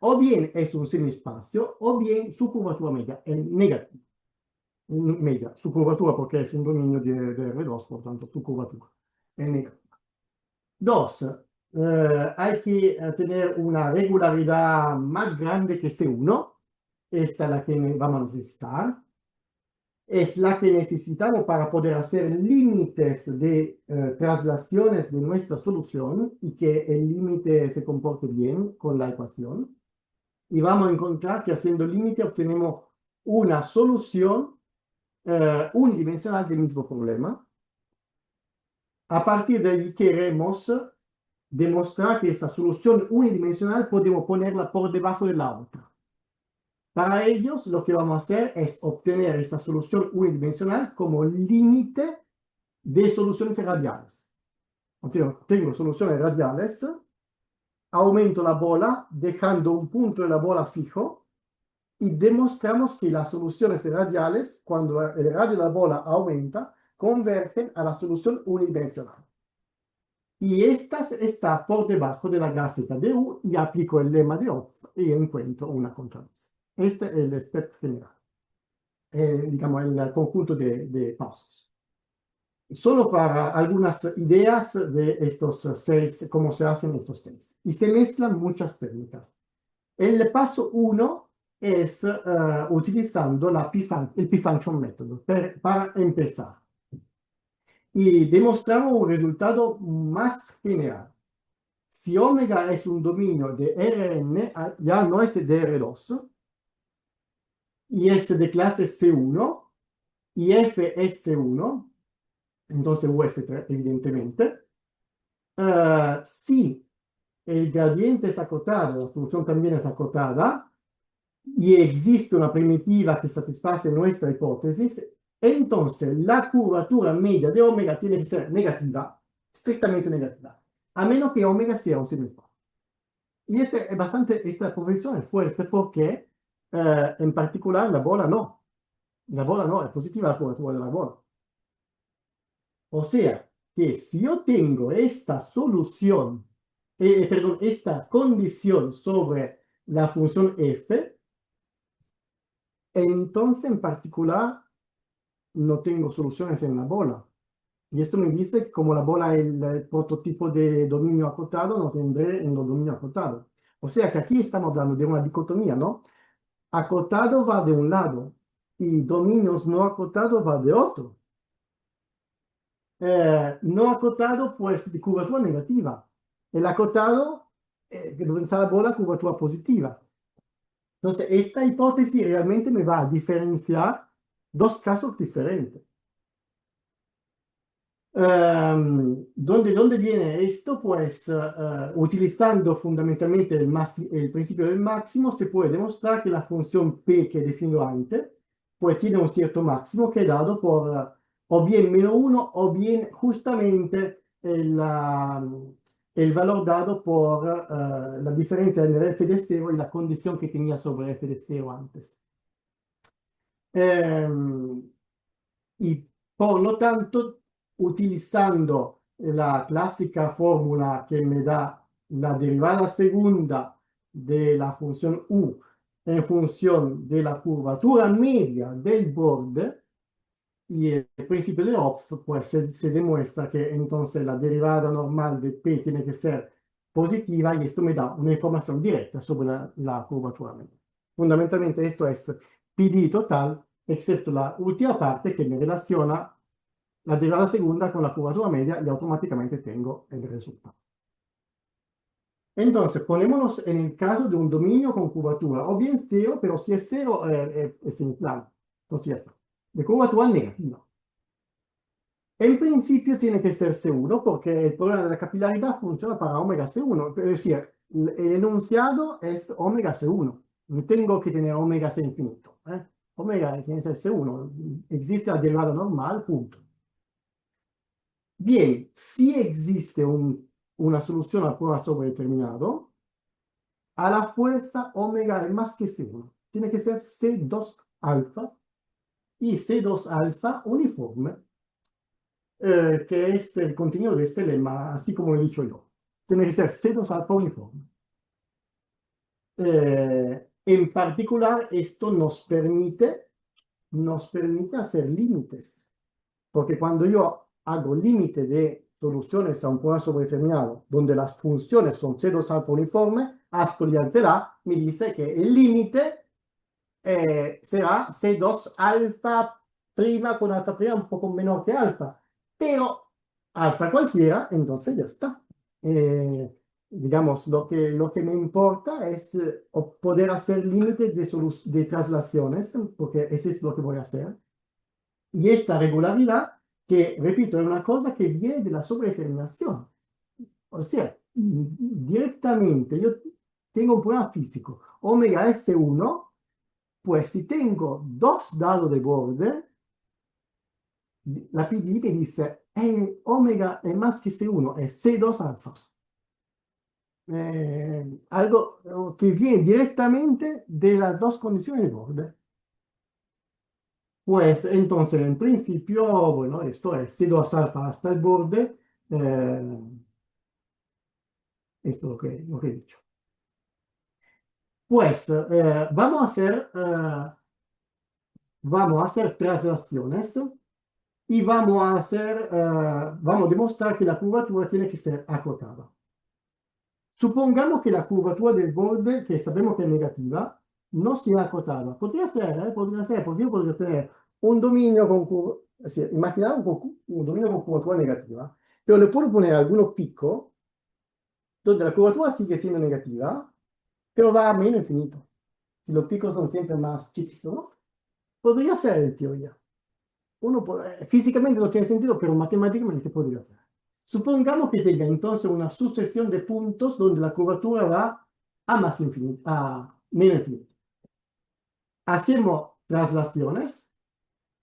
o bien es un semiespacio o bien su curvatura media es negativa. Media, su curvatura porque es un dominio de R2, por tanto su curvatura es negativa. Dos, hay que tener una regularidad más grande que C1. Esta es la que vamos a necesitar. Es la que necesitamos para poder hacer límites de traslaciones de nuestra solución y que el límite se comporte bien con la ecuación. Y vamos a encontrar que haciendo límite obtenemos una solución unidimensional del mismo problema. A partir de ahí queremos demostrar que esa solución unidimensional podemos ponerla por debajo de la otra. Para ellos, lo que vamos a hacer es obtener esta solución unidimensional como límite de soluciones radiales. Tengo soluciones radiales, aumento la bola dejando un punto de la bola fijo y demostramos que las soluciones radiales, cuando el radio de la bola aumenta, convergen a la solución unidimensional. Y esta está por debajo de la gráfica de U y aplico el lema de Hopf y encuentro una contradicción. Este es el step general, digamos, el conjunto de pasos. Solo para algunas ideas de estos seis, cómo se hacen estos seis. Y se mezclan muchas técnicas. El paso 1 es utilizando el P-function método para empezar. Y demostramos un resultado más general. si omega es un dominio de Rn, ya no es de R2, y es de clase C1, y F es C1, entonces U es 3, evidentemente. Si el gradiente es acotado, la solución también es acotada, y existe una primitiva que satisface nuestra hipótesis, entonces la curvatura media de omega tiene que ser negativa, estrictamente negativa, a menos que omega sea un signo. Y esta profesión es fuerte porque en particular la bola no. La bola no, es positiva la curvatura de la bola. O sea, que si yo tengo esta solución, perdón, esta condición sobre la función f, entonces en particular no tengo soluciones en la bola. Y esto me dice que como la bola es el prototipo de dominio acotado, no tendré en el dominio acotado. O sea que aquí estamos hablando de una dicotomía, ¿no? Acotado va de un lado y dominios no acotados va de otro. No acotado, pues de curvatura negativa. El acotado, donde está la bola, curvatura positiva. Entonces, esta hipótesis realmente me va a diferenciar dos casos diferentes. ¿Dónde viene esto? Pues utilizando fundamentalmente el principio del máximo, se puede demostrar que la función p que he definido antes, pues tiene un cierto máximo que es dado por o bien -1 o bien justamente el valor dado por la diferencia entre f de 0 y la condición que tenía sobre f de 0 antes. Y por lo tanto, utilizando la clásica fórmula que me da la derivada segunda de la función u en función de la curvatura media del borde y el principio de Hopf, pues se demuestra que entonces la derivada normal de P tiene que ser positiva y esto me da una información directa sobre la curvatura media. Fundamentalmente esto es PD total, excepto la última parte que me relaciona la derivada segunda con la curvatura media y automáticamente tengo el resultado. Entonces, ponémonos en el caso de un dominio con curvatura, o bien cero, pero si es cero, es sin plan. Entonces ya está. De curvatura negativa. En principio tiene que ser C1 porque el problema de la capilaridad funciona para omega C1. Es decir, el enunciado es omega C1. No tengo que tener omega C infinito. Omega tiene que ser C1. Existe la derivada normal, punto. Bien, si existe una solución al problema sobredeterminado, a la fuerza omega es más que C1. Tiene que ser C2 alfa y C2 alfa uniforme, que es el contenido de este lema, así como lo he dicho yo. Tiene que ser C2 alfa uniforme. En particular, esto nos permite hacer límites, porque cuando yo hago límite de soluciones a un problema sobredeterminado, donde las funciones son C2 alfa uniforme, Ascoli alzerà, me dice que el límite será C2 alfa prima con alfa prima un poco menor que alfa, pero alfa cualquiera, entonces ya está. Digamos, lo que me importa es poder hacer límites de traslaciones, porque eso es lo que voy a hacer. Y esta regularidad, que repito, es una cosa que viene de la sobredeterminación. O sea, directamente yo tengo un problema físico, omega S1, pues si tengo dos dados de borde, la PD me dice, omega es más que C1, es C2 alfa. Algo que viene directamente de las dos condiciones de borde. Pues entonces, en principio, bueno, esto es C2 alfa hasta el borde. Esto es lo que he dicho. Pues vamos a hacer traslaciones y vamos a demostrar que la curvatura tiene que ser acotada. Supongamos que la curvatura del borde, que sabemos que es negativa, no sea acotada. Podría ser, porque yo podría tener un dominio con curvatura, imaginar un dominio con curvatura negativa, pero le puedo poner algunos picos donde la curvatura sigue siendo negativa, pero va a menos infinito. Si los picos son siempre más chiquitos, ¿no? Podría ser en teoría. Físicamente no tiene sentido, pero matemáticamente podría ser. Supongamos que tenga entonces una sucesión de puntos donde la curvatura va a más infinito, a menos infinito. Hacemos traslaciones,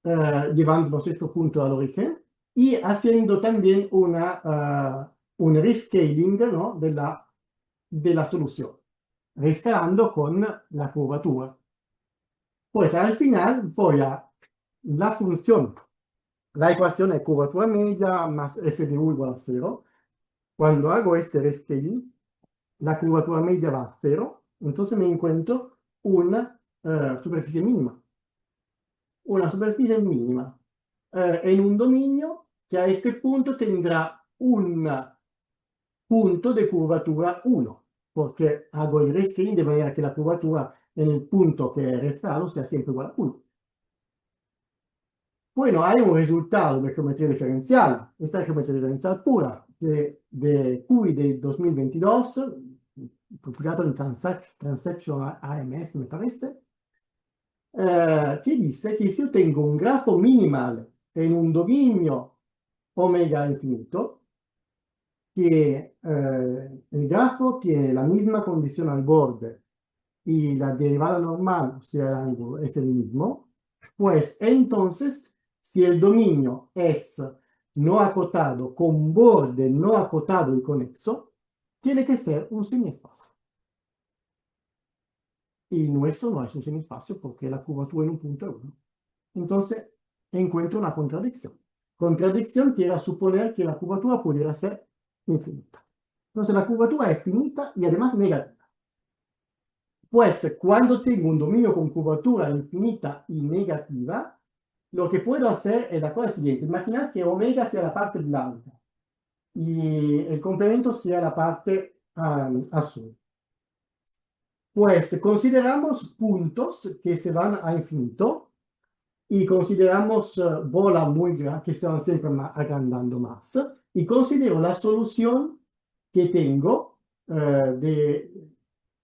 llevándonos estos puntos al origen y haciendo también un rescaling, ¿no? de la solución, rescalando con la curvatura. Pues al final voy a la función, la ecuación es curvatura media más f de u igual a 0. Cuando hago este rescaling, la curvatura media va a 0, entonces me encuentro una superficie mínima. Una superficie mínima en un dominio que a este punto tendrá un punto de curvatura 1, porque hago el rescaling de manera que la curvatura en el punto que he restado sea siempre igual a 1. Bueno, hay un resultado de geometría diferencial. Esta es geometría diferencial pura de QI de 2022, publicato en Transaction AMS, me parece, che disse che se io tengo un grafo minimal in un dominio omega infinito, que el grafo tiene la misma condición al borde y la derivada normal, o sea, el ángulo es el mismo, pues entonces, si el dominio es no acotado con borde no acotado y conexo, tiene que ser un semiespacio. Y nuestro no es un semiespacio porque la curvatura en un punto es 1. Entonces, encuentro una contradicción. Contradicción quiere suponer que la curvatura pudiera ser infinita. Entonces, la curvatura es finita y además negativa. Pues, cuando tengo un dominio con curvatura infinita y negativa, lo que puedo hacer es la cosa siguiente. Imaginad que omega sea la parte blanca y el complemento sea la parte azul. Pues consideramos puntos que se van a infinito y consideramos bolas muy grandes que se van siempre agrandando más. Y considero la solución que tengo en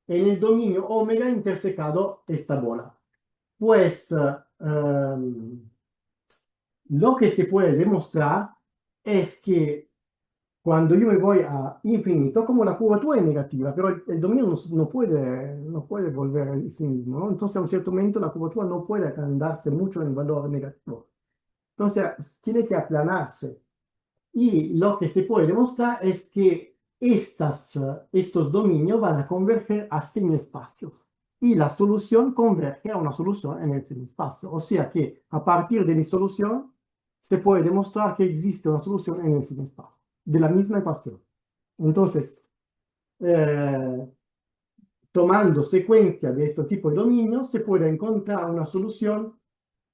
el dominio omega intersecado esta bola. Pues lo que se puede demostrar es que cuando yo me voy a infinito, como la curvatura es negativa, pero el dominio no puede volver a sí mismo, ¿no? Entonces a un cierto momento la curvatura no puede agrandarse mucho en el valor negativo. Entonces tiene que aplanarse. Y lo que se puede demostrar es que estos dominios van a converger a semiespacios. Y la solución converge a una solución en el semiespacio. O sea que a partir de mi solución se puede demostrar que existe una solución en el semiespacio de la misma ecuación. Entonces, tomando secuencia de este tipo de dominios, se puede encontrar una solución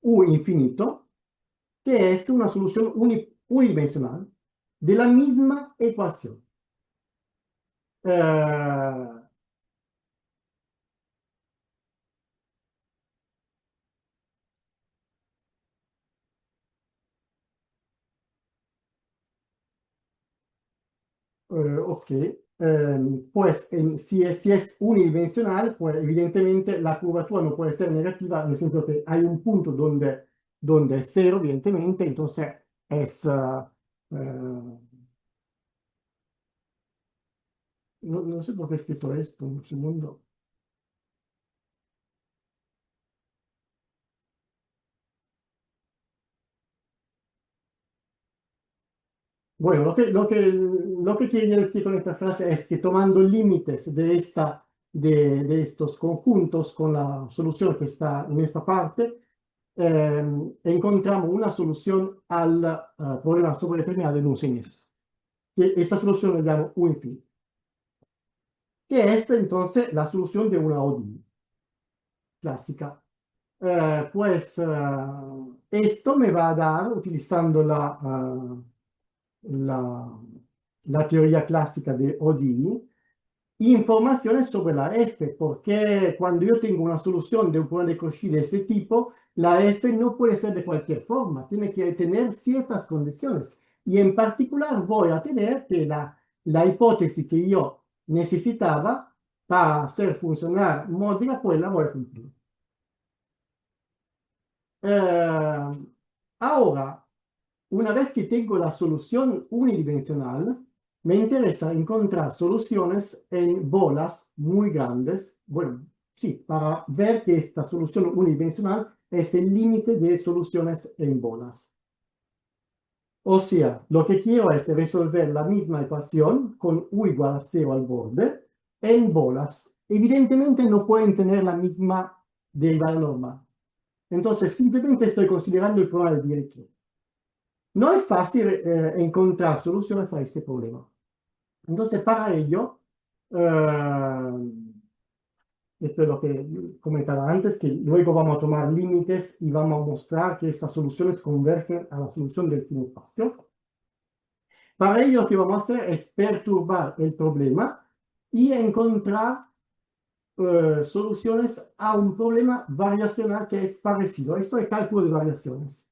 U infinito, que es una solución unidimensional de la misma ecuación. Ok, pues si es unidimensional, pues evidentemente la curvatura no puede ser negativa, en el sentido que hay un punto donde es cero, evidentemente, entonces es... no sé por qué he escrito esto, un segundo. Bueno, lo que quiere decir con esta frase es que tomando límites de estos conjuntos con la solución que está en esta parte, encontramos una solución al problema sobredeterminado en un semestre. Que esta solución la llamo U infinito. Que es entonces la solución de una ODI clásica. Pues esto me va a dar, utilizando la teoría clásica de ODI, informaciones sobre la F, porque cuando yo tengo una solución de un problema de Cauchy de ese tipo, la F no puede ser de cualquier forma, tiene que tener ciertas condiciones. Y en particular voy a tener que la hipótesis que yo necesitaba para hacer funcionar Modica, pues la voy a cumplir. Ahora, una vez que tengo la solución unidimensional, me interesa encontrar soluciones en bolas muy grandes. Bueno, sí, para ver que esta solución unidimensional es el límite de soluciones en bolas. O sea, lo que quiero es resolver la misma ecuación con u igual a 0 al borde en bolas. Evidentemente no pueden tener la misma derivada normal. Entonces, simplemente estoy considerando el problema de Dirichlet. No es fácil encontrar soluciones a este problema. Entonces, para ello, esto es lo que comentaba antes, que luego vamos a tomar límites y vamos a mostrar que estas soluciones convergen a la solución del sin-espacio. Para ello, lo que vamos a hacer es perturbar el problema y encontrar soluciones a un problema variacional que es parecido. Esto es cálculo de variaciones.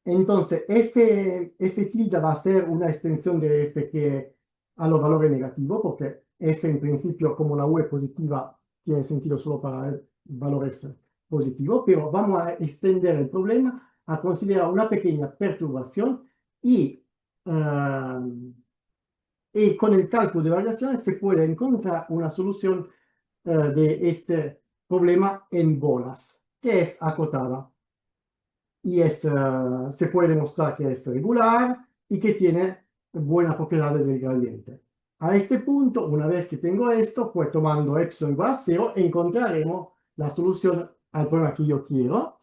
Entonces, f tilde va a ser una extensión de f que a los valores negativos, porque f en principio, como la u es positiva, tiene sentido solo para valores positivos, pero vamos a extender el problema a considerar una pequeña perturbación y con el cálculo de variaciones se puede encontrar una solución de este problema en bolas, que es acotada. Y se puede demostrar que es regular y que tiene buenas propiedades del gradiente. A este punto, una vez que tengo esto, pues tomando epsilon igual a 0, encontraremos la solución al problema que yo quiero.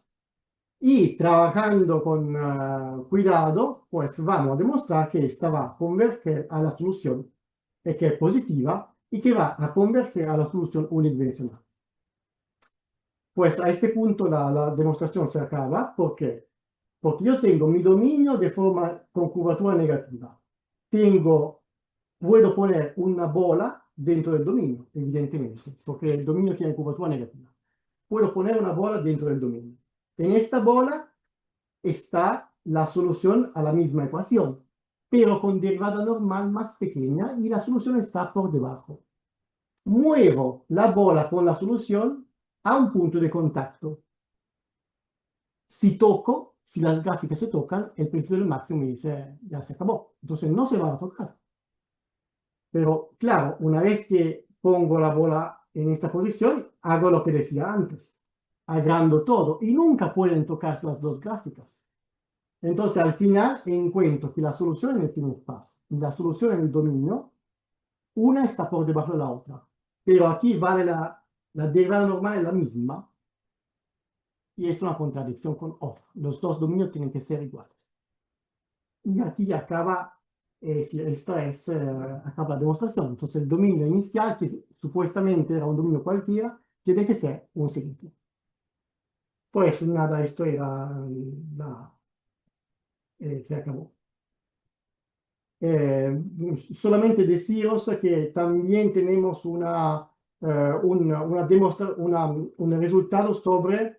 Y trabajando con cuidado, pues vamos a demostrar que esta va a converger a la solución que es positiva y que va a converger a la solución unidimensional. Pues a este punto la demostración se acaba. ¿Por qué? Porque yo tengo mi dominio de forma con curvatura negativa. Puedo poner una bola dentro del dominio, evidentemente, porque el dominio tiene curvatura negativa. Puedo poner una bola dentro del dominio. En esta bola está la solución a la misma ecuación, pero con derivada normal más pequeña y la solución está por debajo. Muevo la bola con la solución a un punto de contacto. Si las gráficas se tocan, el principio del máximo me dice, ya se acabó. Entonces no se van a tocar. Pero claro, una vez que pongo la bola en esta posición, hago lo que decía antes. Agrando todo y nunca pueden tocarse las dos gráficas. Entonces al final encuentro que la solución en el sin-espacio y la solución en el dominio, una está por debajo de la otra. Pero aquí vale la derivada normal es la misma. Y es una contradicción con off. Los dos dominios tienen que ser iguales. Y aquí acaba, acaba la demostración. Entonces el dominio inicial, que supuestamente era un dominio cualquiera, tiene que ser un simple. Pues nada, esto era se acabó. Solamente deciros que también tenemos un resultado sobre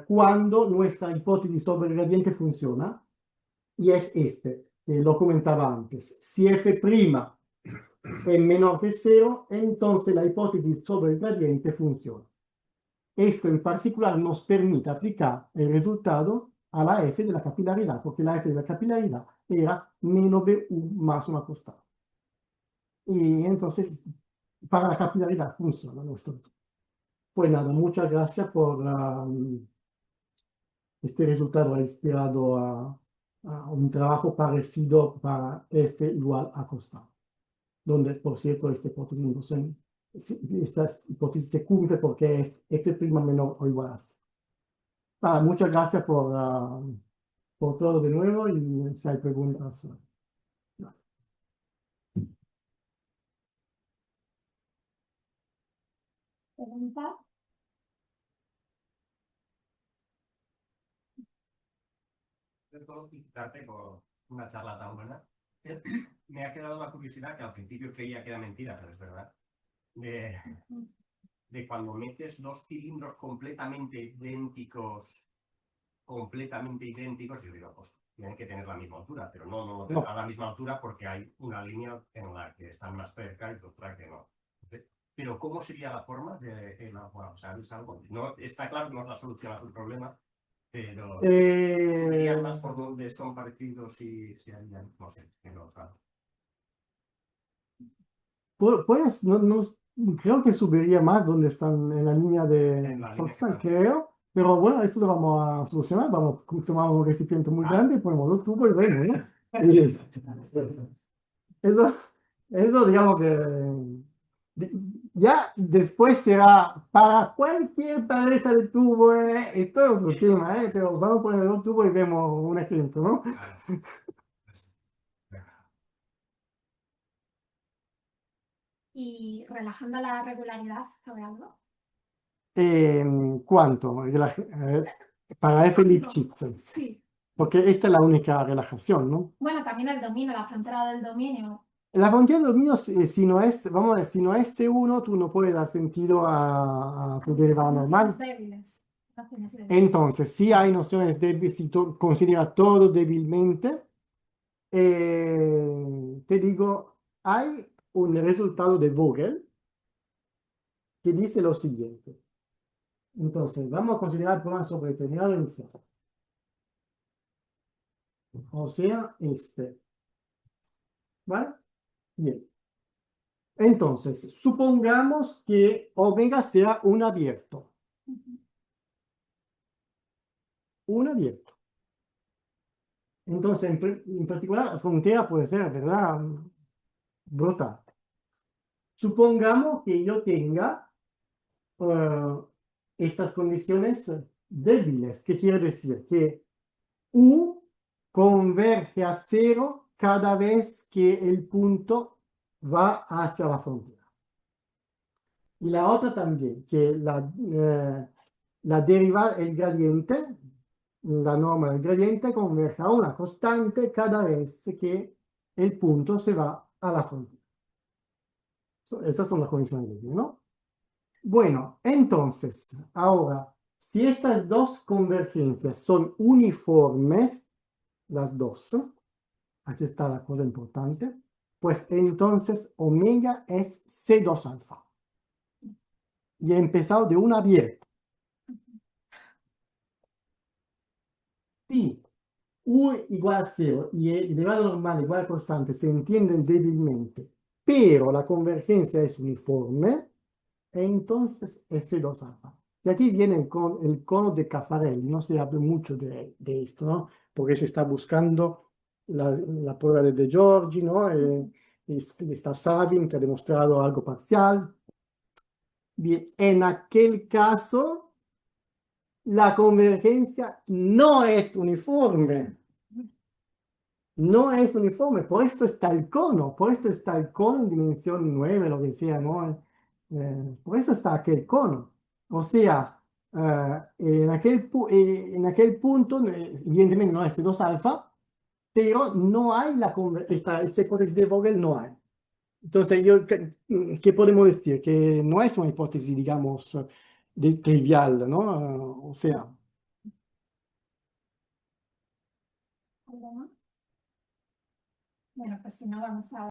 cuando nuestra hipótesis sobre el gradiente funciona, y es este, que lo comentaba antes. Si f' es menor que 0, entonces la hipótesis sobre el gradiente funciona. Esto en particular nos permite aplicar el resultado a la f de la capilaridad, porque la f de la capilaridad era menos bu más una constante. Y entonces, para la capilaridad funciona nuestro. Pues nada, muchas gracias por este resultado. Ha inspirado a un trabajo parecido para f igual a constante, donde, por cierto, esta hipótesis se cumple porque es f' menor o igual a 0. Muchas gracias por todo de nuevo y si hay preguntas. ¿Pregunta? Todo felicitarte por una charla tan buena. Me ha quedado la curiosidad, que al principio creía que era mentira, pero es verdad, de cuando metes dos cilindros completamente idénticos, yo digo, pues tienen que tener la misma altura, pero no No. a la misma altura porque hay una línea en la que están más cerca y otra que no. Pero ¿cómo sería la forma de elaborar? ¿Sabes algo? No, está claro que no es la solución a tu problema, pero si verían más por donde son parecidos y se harían, no sé, pero claro. Pues, creo que subiría más donde están en la línea de En la línea Potsdam, que creo. Pero bueno, esto lo vamos a solucionar. Vamos a tomar un recipiente muy grande, ponemos los tubos y vemos, ¿no? Y eso digamos que ya después será para cualquier pareja de tubo, esto es otro tema, pero vamos a poner los tubos y vemos un ejemplo, ¿no? Claro. Y relajando la regularidad, ¿sabe algo? ¿Cuánto? Para F. Lipschitz, Sí. porque esta es la única relajación, ¿no? Bueno, también el dominio, la frontera del dominio. La frontera del dominio, si no es, vamos a ver, si no es C1, tú no puedes dar sentido a tu derivada normal. Nociones débiles. Nociones débiles. Entonces, si hay nociones débiles, si tú consideras todo débilmente, te digo, hay un resultado de Vogel que dice lo siguiente. Entonces, vamos a considerar el problema sobre determinado inicial. O sea, este. ¿Vale? Bien. Entonces, supongamos que omega sea un abierto. Un abierto. Entonces, en particular, la frontera puede ser, ¿verdad? Brutal. Supongamos que yo tenga estas condiciones débiles. ¿Qué quiere decir? Que U converge a cero cada vez que el punto va hacia la frontera. Y la otra también, que la derivada, el gradiente, la norma del gradiente converge a una constante cada vez que el punto se va a la frontera. Esas son las condiciones débiles, ¿no? Bueno, entonces, ahora, si estas dos convergencias son uniformes, las dos, aquí está la cosa importante, pues entonces omega es C2 alfa. Y he empezado de una abierta. Si U igual a 0 y el derivado normal igual a constante se entienden débilmente, pero la convergencia es uniforme, entonces es C2 alfa. Y aquí viene el cono de Caffarelli, no se habla mucho de esto, ¿no? Porque se está buscando la prueba de De Giorgi, ¿no? Está Savin, que ha demostrado algo parcial. Bien, en aquel caso, la convergencia no es uniforme. No es uniforme, por esto está el cono, por esto está el cono en dimensión 9, lo que sea, ¿no? Por eso está aquel cono. O sea, en aquel punto, evidentemente no es 2 alfa, pero no hay esta hipótesis de Vogel, no hay. Entonces, ¿qué podemos decir? Que no es una hipótesis, digamos, trivial, ¿no? O sea, ¿Algo más? Bueno, pues si no vamos a